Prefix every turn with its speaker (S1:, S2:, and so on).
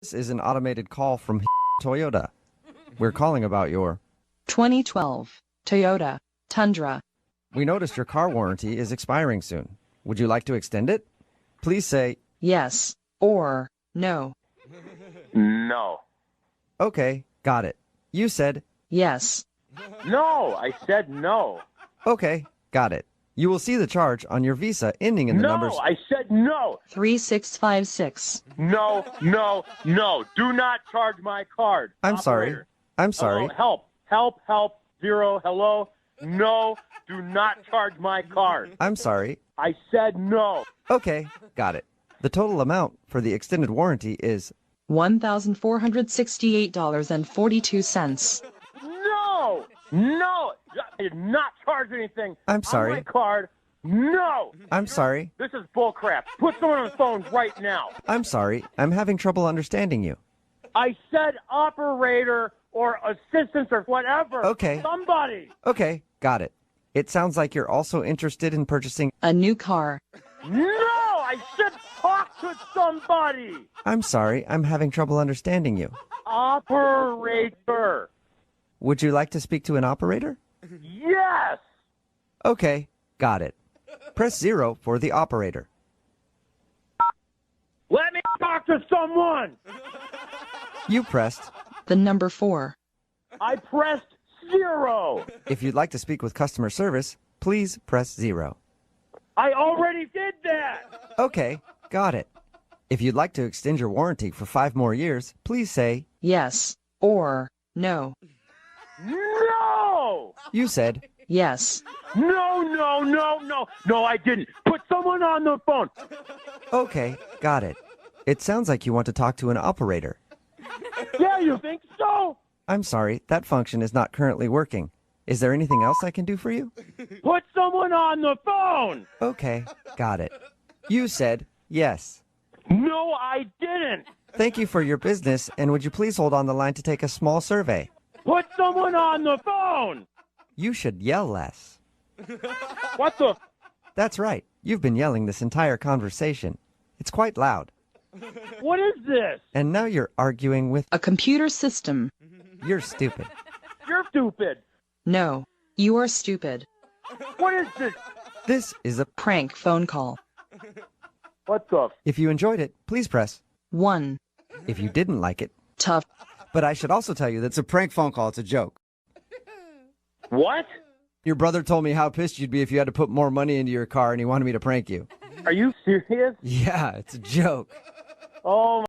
S1: This is an automated call from Toyota. We're calling about your
S2: 2012 Toyota Tundra.
S1: We noticed your car warranty is expiring soon. Would you like to extend it? Please say
S2: Yes or no.
S3: No.
S1: okay, got it. You said
S2: Yes.
S3: No, I said no.
S1: okay, got it. You will see the charge on your Visa ending in the
S3: No,
S1: numbers.
S3: I said no.
S2: 3656.
S3: No, no, no. Do not charge my card.
S1: I'm sorry.
S3: Operator.
S1: I'm sorry.
S3: Hello, help, zero, hello. No, do not charge my card.
S1: I'm sorry.
S3: I said no.
S1: Okay, got it. The total amount for the extended warranty is
S2: $1,468.42.
S3: No, no. I did not charge anything.
S1: I'm sorry.
S3: On my card. No.
S1: I'm sorry.
S3: This is bullcrap. Put someone on the phone right now.
S1: I'm sorry. I'm having trouble understanding you.
S3: I said operator or assistance or whatever.
S1: Okay.
S3: Somebody.
S1: Okay, got it. It sounds like you're also interested in purchasing.
S2: A new car.
S3: No, I said talk to somebody.
S1: I'm sorry. I'm having trouble understanding you.
S3: Operator.
S1: Would you like to speak to an operator?
S3: Yes.
S1: Okay, got it. Press 0 for the operator.
S3: Let me talk to someone.
S1: You pressed.
S2: The number 4.
S3: I pressed 0.
S1: If you'd like to speak with customer service, please press 0.
S3: I already did that.
S1: Okay, got it. If you'd like to extend your warranty for 5 more years, please say,
S2: Yes or no.
S3: No.
S1: you said,
S2: Yes.
S3: No, no, no, no. No, I didn't. Put someone on the phone.
S1: okay, got it. It sounds like you want to talk to an operator.
S3: Yeah, you think so?
S1: I'm sorry, that function is not currently working. Is there anything else I can do for you?
S3: Put someone on the phone.
S1: Okay, got it. You said, yes.
S3: No, I didn't.
S1: Thank you for your business, and would you please hold on the line to take a small survey?
S3: Put someone on the phone.
S1: You should yell less.
S3: What the?
S1: That's right. You've been yelling this entire conversation. It's quite loud.
S3: What is this?
S1: And now you're arguing with.
S2: A computer system.
S1: You're stupid.
S3: You're stupid.
S2: No. You are stupid.
S3: What is this?
S1: This is a.
S2: Prank phone call.
S3: What the?
S1: If you enjoyed it, please press.
S2: 1.
S1: If you didn't like it.
S2: Tough.
S1: But I should also tell you that's a prank phone call. It's a joke.
S3: What?
S1: Your brother told me how pissed you'd be if you had to put more money into your car, and he wanted me to prank you.
S3: Are you serious?
S1: Yeah, it's a joke.
S3: Oh.